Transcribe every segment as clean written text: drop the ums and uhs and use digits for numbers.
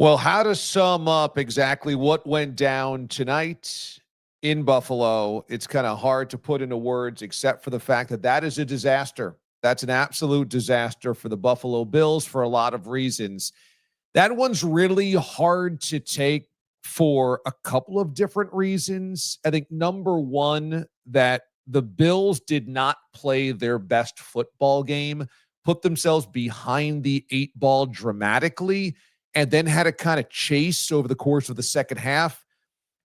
Well, how to sum up exactly what went down tonight in Buffalo? It's kind of hard to put into words, except for the fact that that is a disaster. That's an absolute disaster for the Buffalo Bills for a lot of reasons. That one's really hard to take for a couple of different reasons. I think number one, that the Bills did not play their best football game, put themselves behind the eight ball dramatically, and then had a kind of chase over the course of the second half.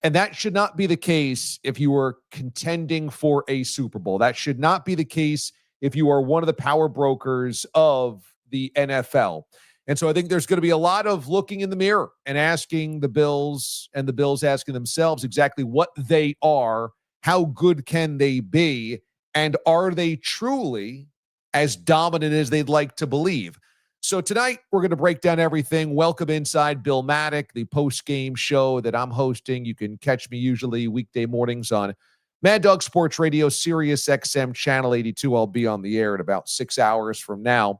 And that should not be the case if you are contending for a Super Bowl. That should not be the case if you are one of the power brokers of the NFL. And so I think there's going to be a lot of looking in the mirror and asking the Bills, and the Bills asking themselves exactly what they are, how good can they be, and are they truly as dominant as they'd like to believe? So tonight, we're going to break down everything. Welcome inside Bill Matic, the post-game show that I'm hosting. You can catch me usually weekday mornings on Mad Dog Sports Radio, Sirius XM Channel 82. I'll be on the air in about 6 hours from now.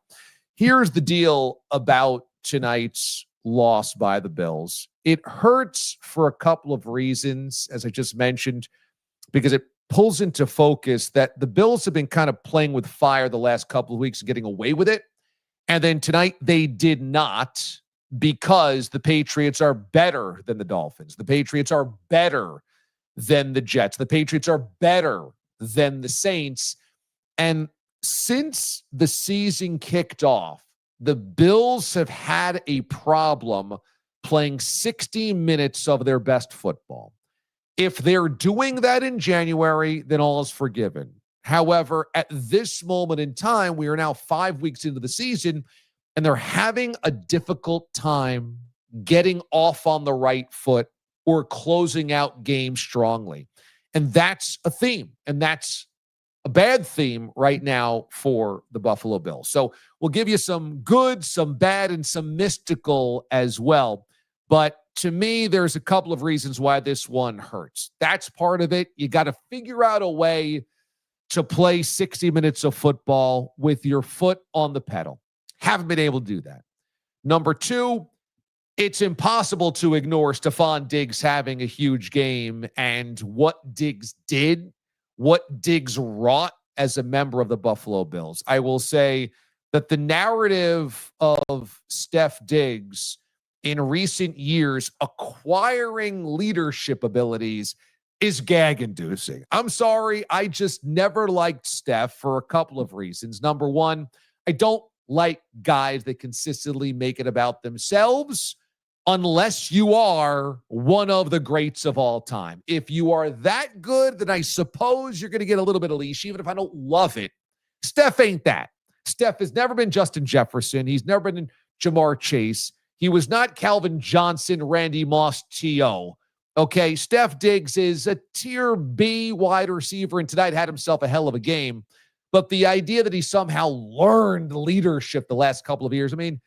Here's the deal about tonight's loss by the Bills. It hurts for a couple of reasons, as I just mentioned, because it pulls into focus that the Bills have been kind of playing with fire the last couple of weeks and getting away with it. And then tonight they did not, because the Patriots are better than the Dolphins. The Patriots are better than the Jets. The Patriots are better than the Saints. And since the season kicked off, the Bills have had a problem playing 60 minutes of their best football. If they're doing that in January, then all is forgiven. However, at this moment in time, we are now 5 weeks into the season, and they're having a difficult time getting off on the right foot or closing out games strongly. And that's a theme, and that's a bad theme right now for the Buffalo Bills. So we'll give you some good, some bad, and some mystical as well. But to me, there's a couple of reasons why this one hurts. That's part of it. You got to figure out a way to play 60 minutes of football with your foot on the pedal. Haven't been able to do that. Number two, it's impossible to ignore Stephon Diggs having a huge game and what Diggs did, what Diggs wrought as a member of the Buffalo Bills. I will say that the narrative of Steph Diggs in recent years acquiring leadership abilities is gag-inducing. I'm sorry, I just never liked Steph for a couple of reasons. Number one, I don't like guys that consistently make it about themselves unless you are one of the greats of all time. If you are that good, then I suppose you're going to get a little bit of leash, even if I don't love it. Steph ain't that. Steph has never been Justin Jefferson. He's never been Jamar Chase. He was not Calvin Johnson, Randy Moss, T.O., okay, Steph Diggs is a tier B wide receiver, and tonight had himself a hell of a game. But the idea that he somehow learned leadership the last couple of years, I mean,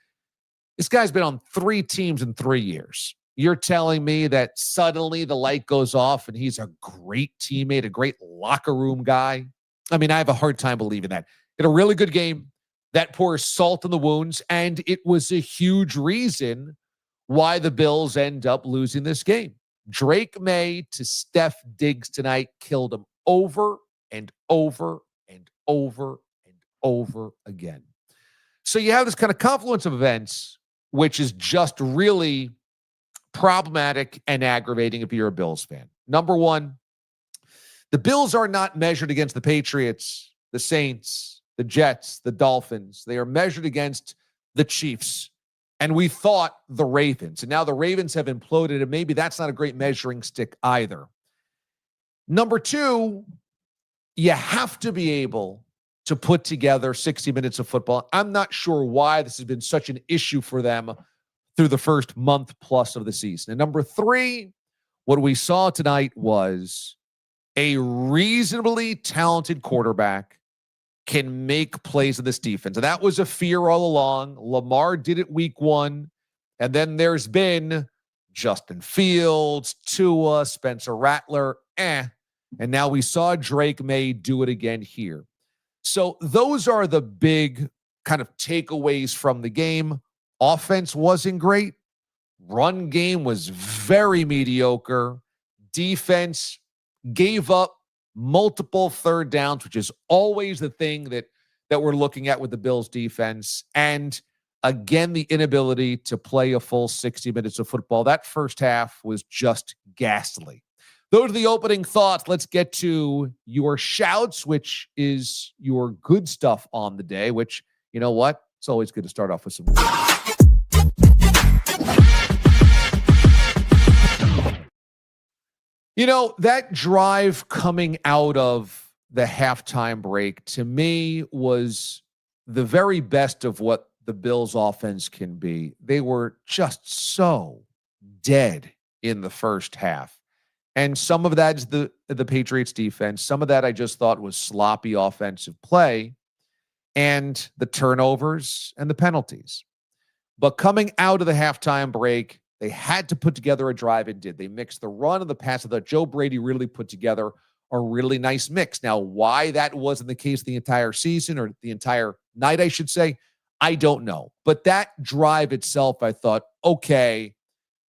this guy's been on 3 teams in 3 years. You're telling me that suddenly the light goes off and he's a great teammate, a great locker room guy? I mean, I have a hard time believing that. He had a really good game that pours salt in the wounds, and it was a huge reason why the Bills end up losing this game. Drake May to Steph Diggs tonight killed him over and over and over and over again. So you have this kind of confluence of events, which is just really problematic and aggravating if you're a Bills fan. Number one, the Bills are not measured against the Patriots, the Saints, the Jets, the Dolphins. They are measured against the Chiefs. And we thought the Ravens. And now the Ravens have imploded, and maybe that's not a great measuring stick either. Number two, you have to be able to put together 60 minutes of football. I'm not sure why this has been such an issue for them through the first month plus of the season. And number three, what we saw tonight was a reasonably talented quarterback can make plays in this defense. And that was a fear all along. Lamar did it week 1. And then there's been Justin Fields, Tua, Spencer Rattler, And now we saw Drake May do it again here. So those are the big kind of takeaways from the game. Offense wasn't great. Run game was very mediocre. Defense gave up multiple third downs, which is always the thing that we're looking at with the Bills defense. And again, the inability to play a full 60 minutes of football. That first half was just ghastly. Those are the opening thoughts. Let's get to your shouts, which is your good stuff on the day, which, you know what? It's always good to start off with some good. You know, that drive coming out of the halftime break, to me, was the very best of what the Bills offense can be. They were just so dead in the first half. And some of that is the Patriots defense. Some of that I just thought was sloppy offensive play and the turnovers and the penalties. But coming out of the halftime break, they had to put together a drive and did. They mixed the run and the pass. I thought Joe Brady really put together a really nice mix. Now, why that wasn't the case the entire season or the entire night, I should say, I don't know. But that drive itself, I thought, okay,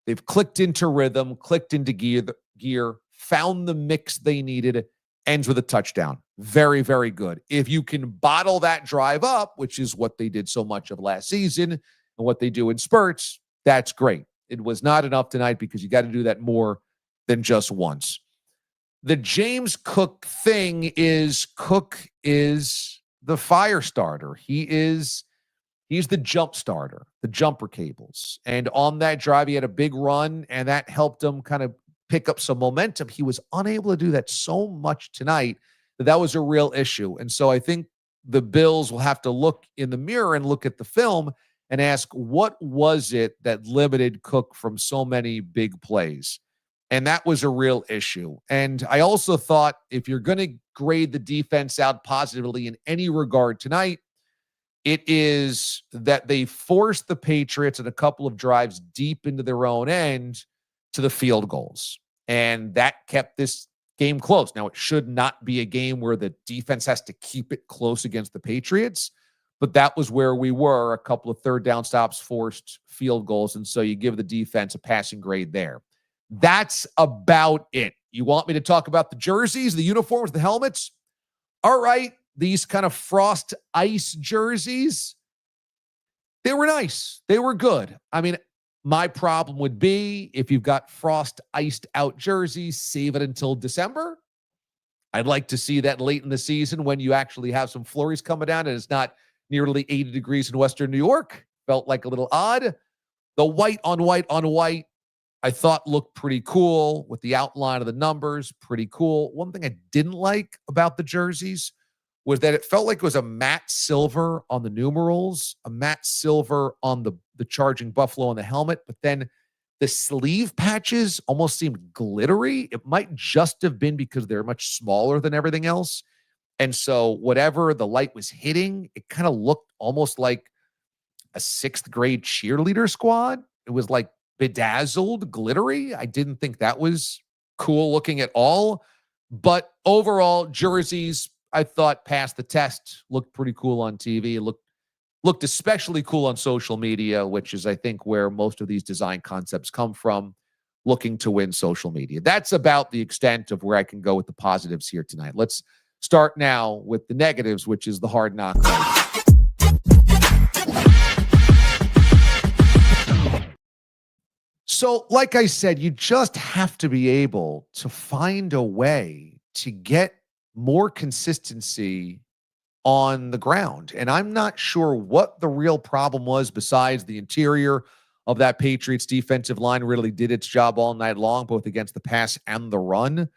they've clicked into rhythm, clicked into gear, found the mix they needed, ends with a touchdown. Very, very good. If you can bottle that drive up, which is what they did so much of last season and what they do in spurts, that's great. It was not enough tonight because you got to do that more than just once. The James Cook thing is Cook is the fire starter. He's the jump starter, the jumper cables. And on that drive, he had a big run, and that helped him kind of pick up some momentum. He was unable to do that so much tonight that was a real issue. And so I think the Bills will have to look in the mirror and look at the film and ask, what was it that limited Cook from so many big plays? And that was a real issue. And I also thought if you're going to grade the defense out positively in any regard tonight, it is that they forced the Patriots in a couple of drives deep into their own end to the field goals. And that kept this game close. Now, it should not be a game where the defense has to keep it close against the Patriots, but that was where we were, a couple of third down stops, forced field goals. And so you give the defense a passing grade there. That's about it. You want me to talk about the jerseys, the uniforms, the helmets? All right. These kind of frost ice jerseys, they were nice. They were good. I mean, my problem would be if you've got frost iced out jerseys, save it until December. I'd like to see that late in the season when you actually have some flurries coming down and it's not nearly 80 degrees in Western New York. Felt like a little odd. The white on white on white, I thought looked pretty cool with the outline of the numbers. Pretty cool. One thing I didn't like about the jerseys was that it felt like it was a matte silver on the numerals, a matte silver on the charging buffalo on the helmet, but then the sleeve patches almost seemed glittery. It might just have been because they're much smaller than everything else. And so whatever the light was hitting, it kind of looked almost like a sixth grade cheerleader squad. It was like bedazzled, glittery. I didn't think that was cool looking at all. But overall, jerseys, I thought passed the test, looked pretty cool on TV. It looked especially cool on social media, which is, I think, where most of these design concepts come from, looking to win social media. That's about the extent of where I can go with the positives here tonight. Let's start now with the negatives, which is the hard knock life. So, like I said, you just have to be able to find a way to get more consistency on the ground. And I'm not sure what the real problem was besides the interior of that Patriots defensive line really did its job all night long, both against the pass and the run.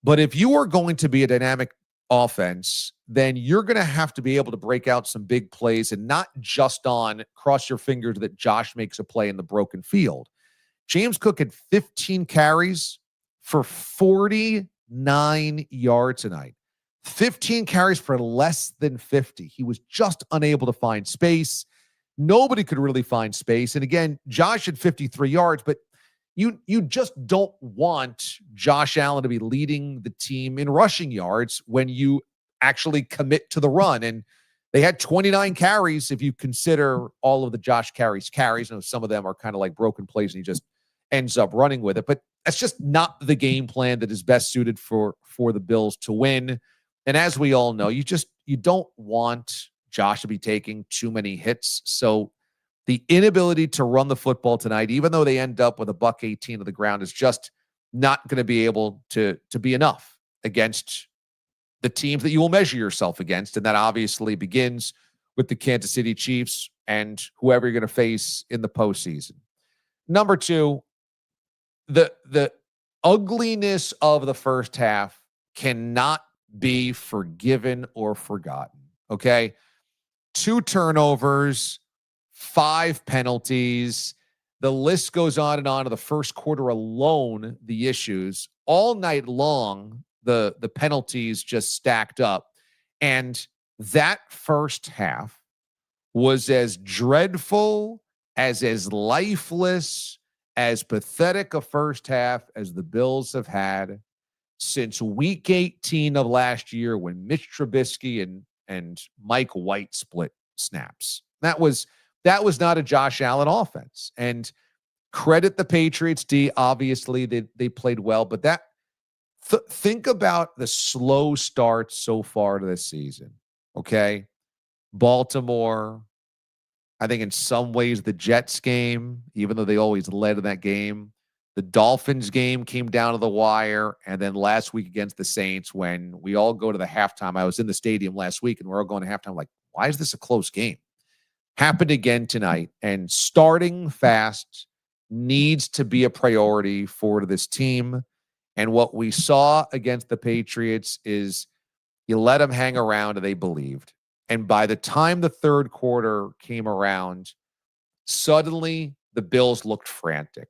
But if you are going to be a dynamic offense, then you're going to have to be able to break out some big plays and not just on cross your fingers that Josh makes a play in the broken field. James Cook had 15 carries for 49 yards tonight. 15 carries for less than 50. He was just unable to find space. Nobody could really find space. And again, Josh had 53 yards, but you just don't want Josh Allen to be leading the team in rushing yards when you actually commit to the run. And They had 29 carries if you consider all of the Josh carries. You know, some of them are kind of like broken plays and he just ends up running with it. But that's just not the game plan that is best suited for the Bills to win. And as we all know, you don't want Josh to be taking too many hits. So the inability to run the football tonight, even though they end up with a $118 to the ground, is just not going to be able to be enough against the teams that you will measure yourself against. And that obviously begins with the Kansas City Chiefs and whoever you're going to face in the postseason. Number two, the ugliness of the first half cannot be forgiven or forgotten. Okay. 2 turnovers, 5 penalties. The list goes on and on. In the first quarter alone, the issues all night long, the penalties just stacked up. And that first half was as dreadful, as lifeless, as pathetic a first half as the Bills have had since week 18 of last year when Mitch Trubisky and Mike White split snaps. That was not a Josh Allen offense. And credit the Patriots D. Obviously, they played well, but think about the slow start so far to this season. Okay. Baltimore, I think in some ways the Jets game, even though they always led in that game, the Dolphins game came down to the wire. And then last week against the Saints, when we all go to the halftime, I was in the stadium last week and we're all going to halftime like, why is this a close game? Happened again tonight. And starting fast needs to be a priority for this team. And what we saw against the Patriots is you let them hang around and they believed. And by the time the third quarter came around, suddenly the Bills looked frantic.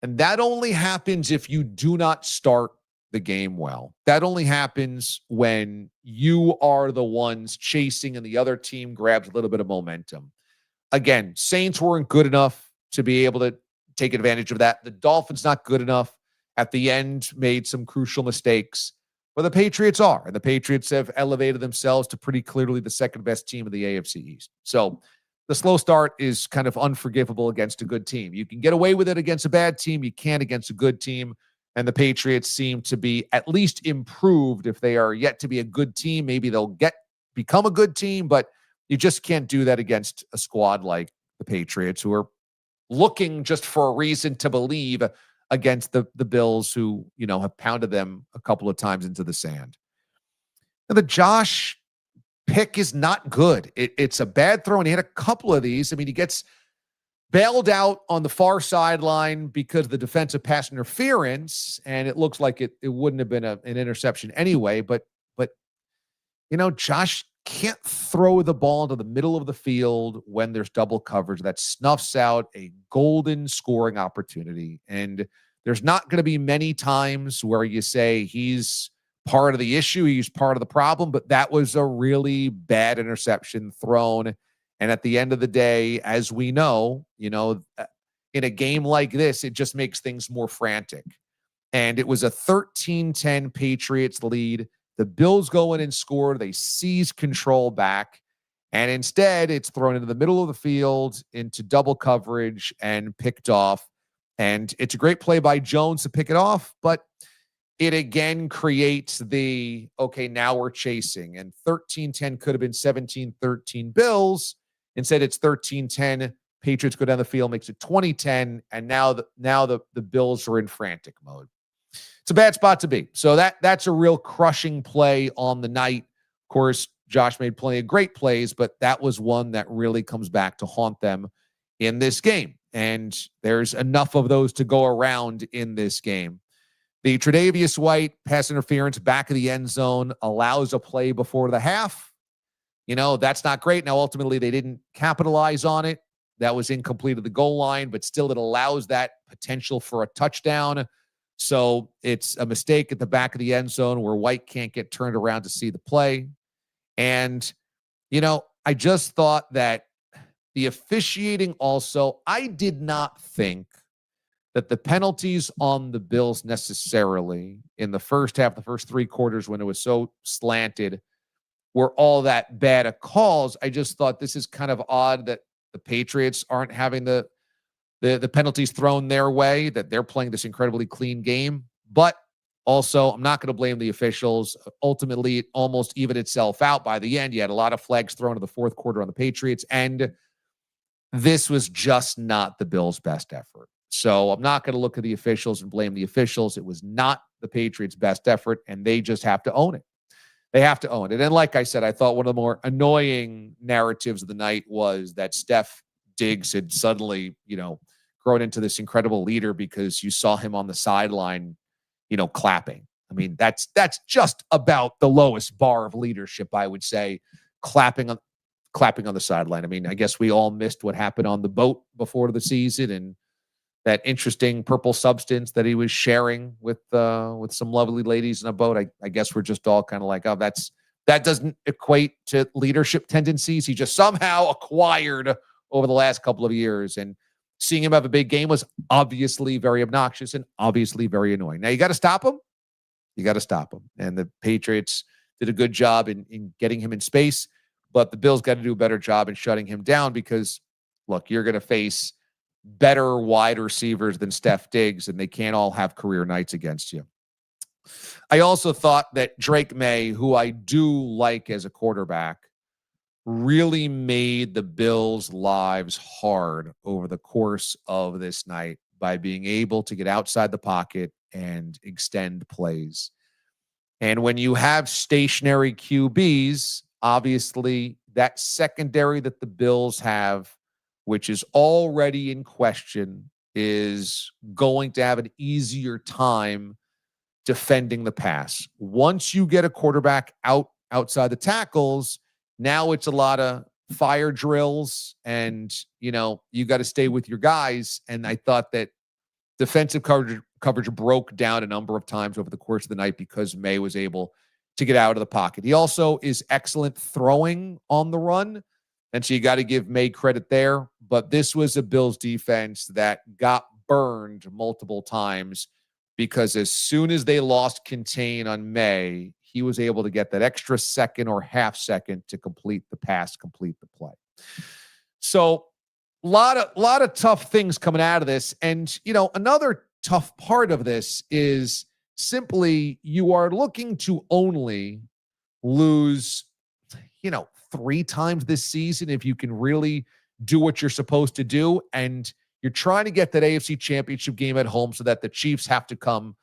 And that only happens if you do not start the game well. That only happens when you are the ones chasing and the other team grabs a little bit of momentum. Again, Saints weren't good enough to be able to take advantage of that. The Dolphins not good enough. At the end, made some crucial mistakes. But the Patriots are. And the Patriots have elevated themselves to pretty clearly the second best team of the AFC East. So the slow start is kind of unforgivable against a good team. You can get away with it against a bad team. You can't against a good team. And the Patriots seem to be at least improved. If they are yet to be a good team, maybe they'll become a good team. But you just can't do that against a squad like the Patriots, who are looking just for a reason to believe against the Bills, who, have pounded them a couple of times into the sand. And the Josh pick is not good. It's a bad throw, and he had a couple of these. I mean, he gets bailed out on the far sideline because of the defensive pass interference, and it looks like it wouldn't have been an interception anyway. But Josh can't throw the ball into the middle of the field when there's double coverage. That snuffs out a golden scoring opportunity. And there's not going to be many times where you say he's part of the issue, he's part of the problem, but that was a really bad interception thrown. And at the end of the day, as we know, in a game like this, it just makes things more frantic. And it was a 13-10 Patriots lead. The Bills go in and score. They seize control back. And instead, it's thrown into the middle of the field into double coverage and picked off. And it's a great play by Jones to pick it off, but it again creates okay, now we're chasing. And 13-10 could have been 17-13 Bills. Instead, it's 13-10. Patriots go down the field, makes it 20-10. And now the Bills are in frantic mode. It's a bad spot to be. So that's a real crushing play on the night. Of course, Josh made plenty of great plays, but that was one that really comes back to haunt them in this game. And there's enough of those to go around in this game. The Tre'Davious White pass interference back of the end zone allows a play before the half. That's not great. Now, ultimately, they didn't capitalize on it. That was incomplete at the goal line, but still it allows that potential for a touchdown. So it's a mistake at the back of the end zone where White can't get turned around to see the play. And, I just thought that the officiating also, I did not think that the penalties on the Bills necessarily in the first half, the first 3 quarters when it was so slanted, were all that bad at calls. I just thought this is kind of odd that the Patriots aren't having the penalties thrown their way, that they're playing this incredibly clean game. But also, I'm not going to blame the officials. Ultimately, it almost evened itself out by the end. You had a lot of flags thrown in the fourth quarter on the Patriots, and this was just not the Bills' best effort. So I'm not going to look at the officials and blame the officials. It was not the Patriots' best effort, and they just have to own it. They have to own it. And like I said, I thought one of the more annoying narratives of the night was that Steph Diggs had suddenly, grown into this incredible leader because you saw him on the sideline, clapping. I mean, that's just about the lowest bar of leadership, I would say, clapping on the sideline. I mean, I guess we all missed what happened on the boat before the season and that interesting purple substance that he was sharing with some lovely ladies in a boat. I guess we're just all kind of like, oh, that doesn't equate to leadership tendencies he just somehow acquired over the last couple of years. And seeing him have a big game was obviously very obnoxious and obviously very annoying. Now you got to stop him. You got to stop him. And the Patriots did a good job in getting him in space, but the Bills got to do a better job in shutting him down because, look, you're going to face better wide receivers than Steph Diggs, and they can't all have career nights against you. I also thought that Drake May, who I do like as a quarterback, really made the Bills' lives hard over the course of this night by being able to get outside the pocket and extend plays. And when you have stationary QBs, obviously that secondary that the Bills have, which is already in question, is going to have an easier time defending the pass. Once you get a quarterback outside the tackles, now it's a lot of fire drills and, you got to stay with your guys. And I thought that defensive coverage broke down a number of times over the course of the night because May was able to get out of the pocket. He also is excellent throwing on the run. And so you got to give May credit there. But this was a Bills defense that got burned multiple times because as soon as they lost contain on May, he was able to get that extra second or half second to complete the pass, complete the play. So a lot of tough things coming out of this. And, another tough part of this is simply you are looking to only lose, 3 times this season if you can really do what you're supposed to do. And you're trying to get that AFC Championship game at home so that the Chiefs have to come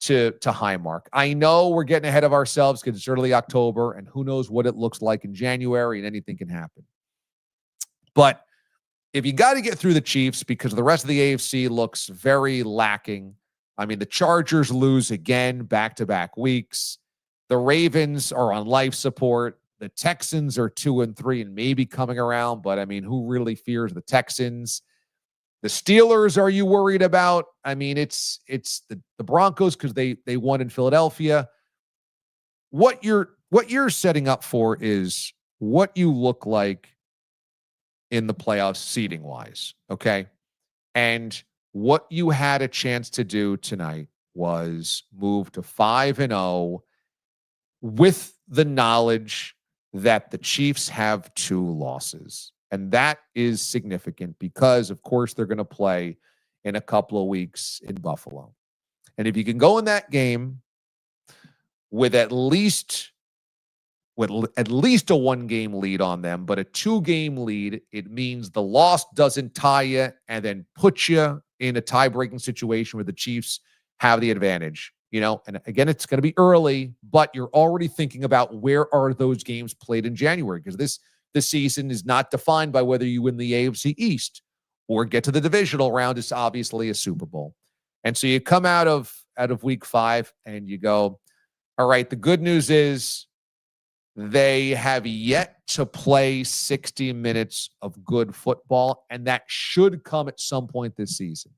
to Highmark. I know we're getting ahead of ourselves because it's early October and who knows what it looks like in January and anything can happen. But if you got to get through the Chiefs because the rest of the AFC looks very lacking. I mean, the Chargers lose again back-to-back weeks. The Ravens are on life support. The Texans are 2-3 and maybe coming around, but I mean, who really fears the Texans? The Steelers, are you worried about? I mean, it's the Broncos because they won in Philadelphia. What you're setting up for is what you look like in the playoffs seeding wise, okay? And what you had a chance to do tonight was move to 5-0 with the knowledge that the Chiefs have 2 losses. And that is significant because, of course, they're going to play in a couple of weeks in Buffalo. And if you can go in that game with at least a 1-game lead on them, but a 2-game lead, it means the loss doesn't tie you and then put you in a tie-breaking situation where the Chiefs have the advantage. And again, it's going to be early, but you're already thinking about where are those games played in January because this season is not defined by whether you win the AFC East or get to the divisional round. It's obviously a Super Bowl. And so you come out of week 5 and you go, all right, the good news is they have yet to play 60 minutes of good football, and that should come at some point this season.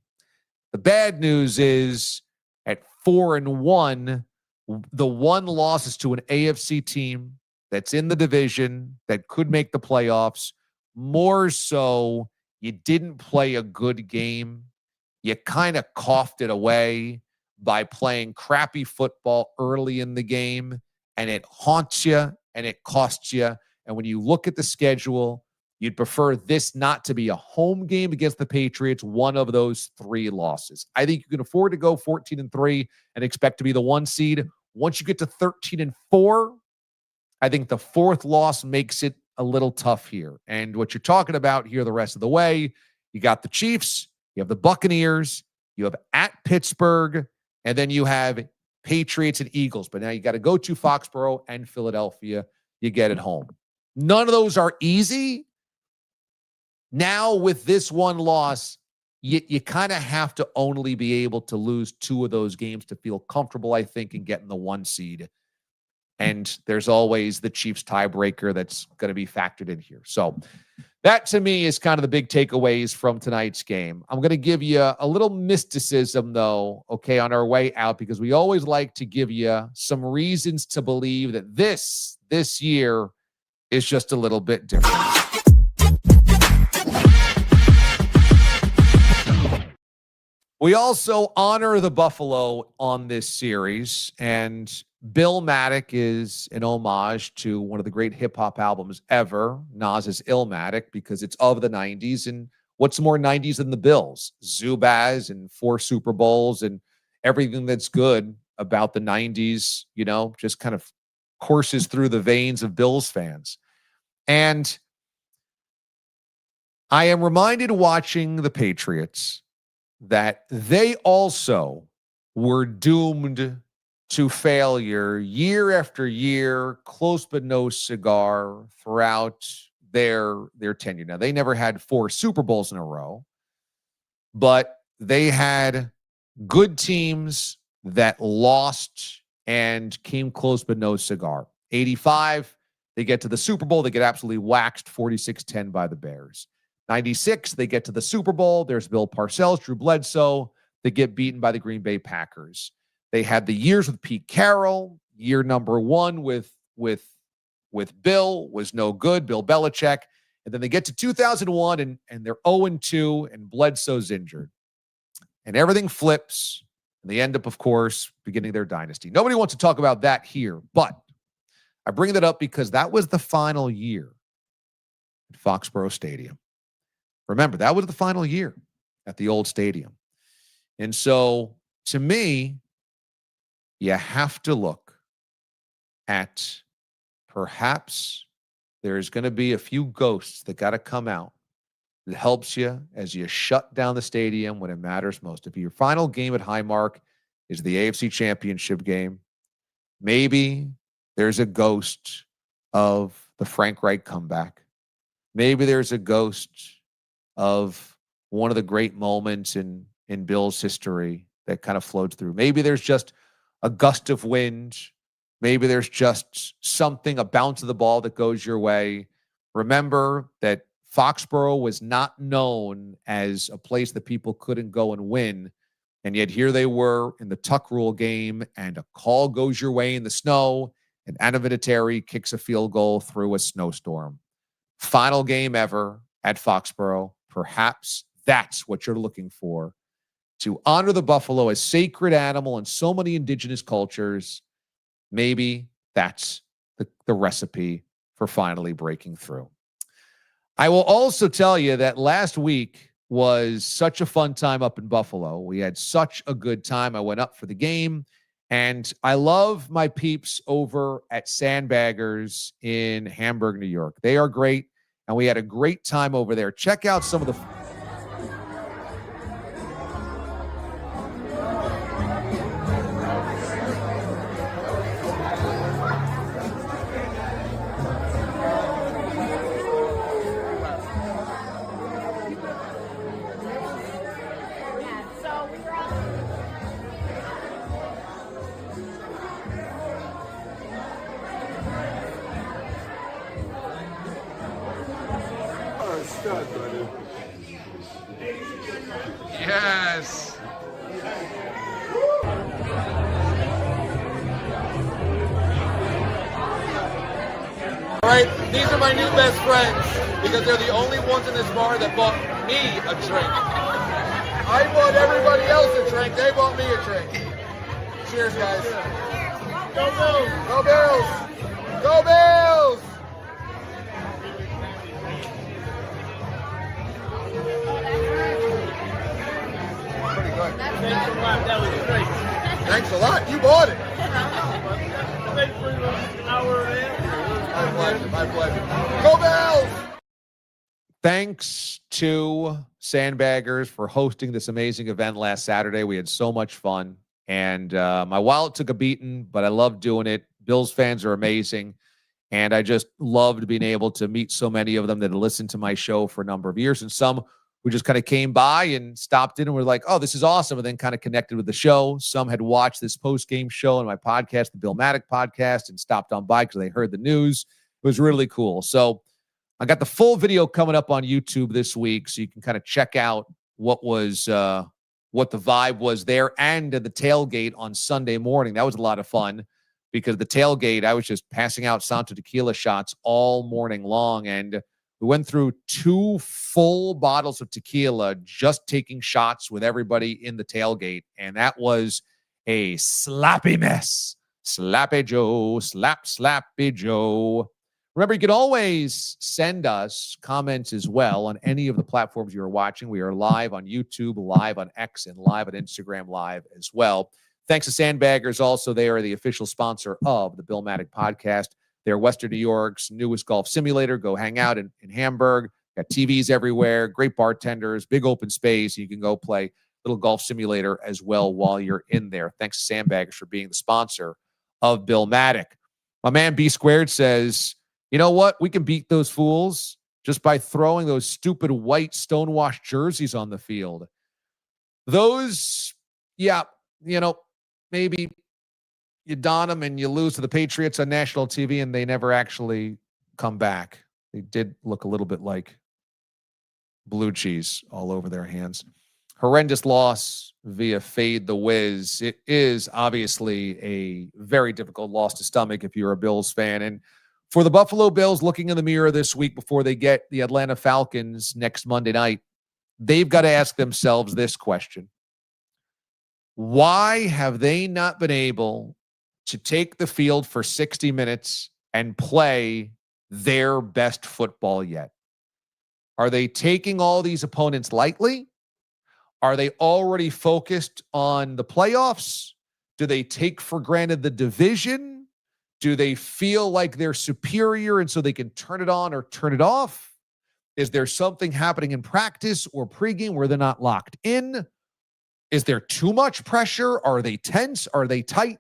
The bad news is at 4-1, the one loss is to an AFC team that's in the division that could make the playoffs. More so, you didn't play a good game. You kind of coughed it away by playing crappy football early in the game, and it haunts you and it costs you. And when you look at the schedule, you'd prefer this not to be a home game against the Patriots, one of those 3 losses. I think you can afford to go 14-3 and expect to be the 1 seed. Once you get to 13-4, I think the 4th loss makes it a little tough here. And what you're talking about here the rest of the way, you got the Chiefs, you have the Buccaneers, you have at Pittsburgh, and then you have Patriots and Eagles. But now you got to go to Foxborough and Philadelphia. You get it home. None of those are easy. Now with this 1 loss, you kind of have to only be able to lose 2 of those games to feel comfortable, I think, in getting the 1 seed. And there's always the Chiefs tiebreaker that's going to be factored in here. So that, to me, is kind of the big takeaways from tonight's game. I'm going to give you a little mysticism, though, okay, on our way out, because we always like to give you some reasons to believe that this year is just a little bit different. We also honor the Buffalo on this series, and Bill Matic is an homage to one of the great hip-hop albums ever, Nas's Illmatic, because it's of the 90s, and what's more 90s than the Bills? Zubaz and 4 Super Bowls and everything that's good about the 90s, just kind of courses through the veins of Bills fans. And I am reminded watching the Patriots that they also were doomed to failure year after year, close but no cigar throughout their tenure. Now, they never had 4 Super Bowls in a row, but they had good teams that lost and came close but no cigar. 85, they get to the Super Bowl. They get absolutely waxed 46-10 by the Bears. 96, they get to the Super Bowl. There's Bill Parcells, Drew Bledsoe. They get beaten by the Green Bay Packers. They had the years with Pete Carroll. Year number 1 with Bill was no good, Bill Belichick. And then they get to 2001, and they're 0-2, and Bledsoe's injured. And everything flips, and they end up, of course, beginning their dynasty. Nobody wants to talk about that here, but I bring that up because that was the final year at Foxborough Stadium. Remember, that was the final year at the old stadium. And so, to me, you have to look at perhaps there's going to be a few ghosts that got to come out that helps you as you shut down the stadium when it matters most. If your final game at Highmark is the AFC Championship game, maybe there's a ghost of the Frank Reich comeback. Maybe there's a ghost of one of the great moments in Bill's history that kind of flowed through. Maybe there's just a gust of wind. Maybe there's just something, a bounce of the ball that goes your way. Remember that Foxborough was not known as a place that people couldn't go and win. And yet here they were in the tuck rule game, and a call goes your way in the snow, and Adam Vinatieri kicks a field goal through a snowstorm. Final game ever at Foxborough. Perhaps that's what you're looking for, to honor the buffalo, a sacred animal in so many indigenous cultures. Maybe that's the recipe for finally breaking through. I will also tell you that last week was such a fun time up in Buffalo. We had such a good time. I went up for the game, and I love my peeps over at Sandbaggers in Hamburg, New York. They are great, and we had a great time over there. Check out some of the... Yes. All right, these are my new best friends because they're the only ones in this bar that bought me a drink. I bought everybody else a drink. They bought me a drink. Cheers, guys. Go Bills! Go Bills! Go Bills! My pleasure. Go Bills! Thanks to Sandbaggers for hosting this amazing event last Saturday. We had so much fun. And my wallet took a beating, but I love doing it. Bills fans are amazing. And I just loved being able to meet so many of them that had listened to my show for a number of years. And some who just kind of came by and stopped in and were like, oh, this is awesome. And then kind of connected with the show. Some had watched this post-game show on my podcast, the Bill Matic podcast, and stopped on by because they heard the news. It was really cool. So I got the full video coming up on YouTube this week, so you can kind of check out what the vibe was there, and the tailgate on Sunday morning. That was a lot of fun because the tailgate, I was just passing out Santo Tequila shots all morning long, and we went through 2 full bottles of tequila just taking shots with everybody in the tailgate, and that was a slappy mess. Slappy Joe, slappy Joe. Remember, you can always send us comments as well on any of the platforms you are watching. We are live on YouTube, live on X, and live on Instagram Live as well. Thanks to Sandbaggers also. They are the official sponsor of the Bill Matic podcast. They're Western New York's newest golf simulator. Go hang out in Hamburg. Got TVs everywhere, great bartenders, big open space. You can go play a little golf simulator as well while you're in there. Thanks to Sandbaggers for being the sponsor of Bill Matic. My man B Squared says, you know what? We can beat those fools just by throwing those stupid white stonewashed jerseys on the field. Those, yeah, maybe you don them and you lose to the Patriots on national TV and they never actually come back. They did look a little bit like blue cheese all over their hands. Horrendous loss via Fade the Wiz. It is obviously a very difficult loss to stomach if you're a Bills fan. And for the Buffalo Bills looking in the mirror this week before they get the Atlanta Falcons next Monday night, they've got to ask themselves this question. Why have they not been able to take the field for 60 minutes and play their best football yet? Are they taking all these opponents lightly? Are they already focused on the playoffs? Do they take for granted the division? Do they feel like they're superior and so they can turn it on or turn it off? Is there something happening in practice or pregame where they're not locked in? Is there too much pressure? Are they tense? Are they tight?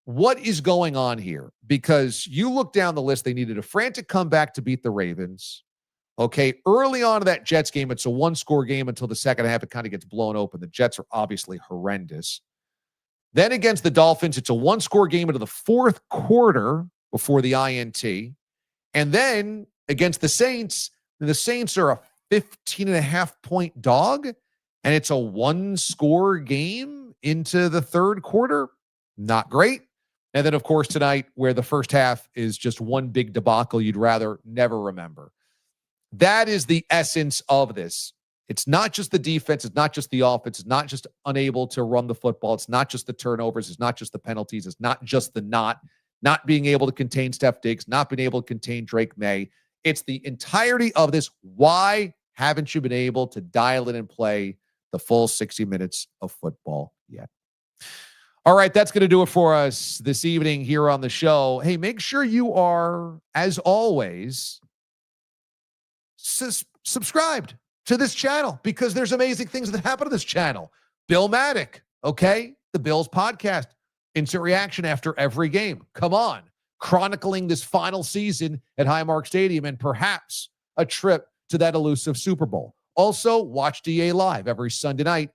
What is going on here? Because you look down the list, they needed a frantic comeback to beat the Ravens. Okay, early on in that Jets game, it's a one-score game until the second half. It kind of gets blown open. The Jets are obviously horrendous. Then against the Dolphins, it's a one-score game into the fourth quarter before the INT. And then against the Saints are a 15.5-point dog, and it's a one-score game into the third quarter. Not great. And then, of course, tonight, where the first half is just one big debacle you'd rather never remember. That is the essence of this. It's not just the defense. It's not just the offense. It's not just unable to run the football. It's not just the turnovers. It's not just the penalties. It's not just the not being able to contain Steph Diggs, not being able to contain Drake May. It's the entirety of this. Why haven't you been able to dial in and play the full 60 minutes of football yet? All right, that's going to do it for us this evening here on the show. Hey, make sure you are, as always, subscribed to this channel because there's amazing things that happen to this channel. Bill Matic, okay? The Bills podcast. Instant reaction after every game. Come on. Chronicling this final season at Highmark Stadium and perhaps a trip to that elusive Super Bowl. Also, watch DA Live every Sunday night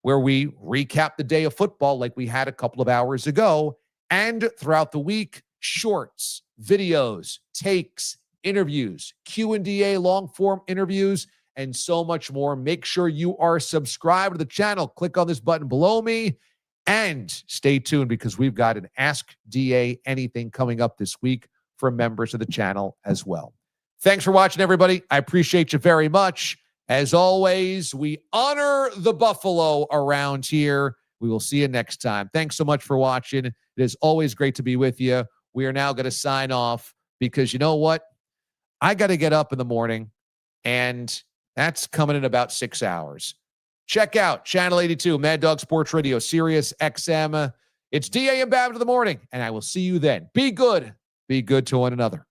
where we recap the day of football like we had a couple of hours ago. And throughout the week, shorts, videos, takes, interviews, Q&A, long-form interviews, and so much more. Make sure you are subscribed to the channel. Click on this button below me and stay tuned because we've got an Ask DA Anything coming up this week for members of the channel as well. Thanks for watching, everybody. I appreciate you very much. As always, we honor the Buffalo around here. We will see you next time. Thanks so much for watching. It is always great to be with you. We are now going to sign off because you know what? I got to get up in the morning, and that's coming in about 6 hours. Check out Channel 82, Mad Dog Sports Radio, Sirius XM. It's DA and Babbitt in the morning, and I will see you then. Be good. Be good to one another.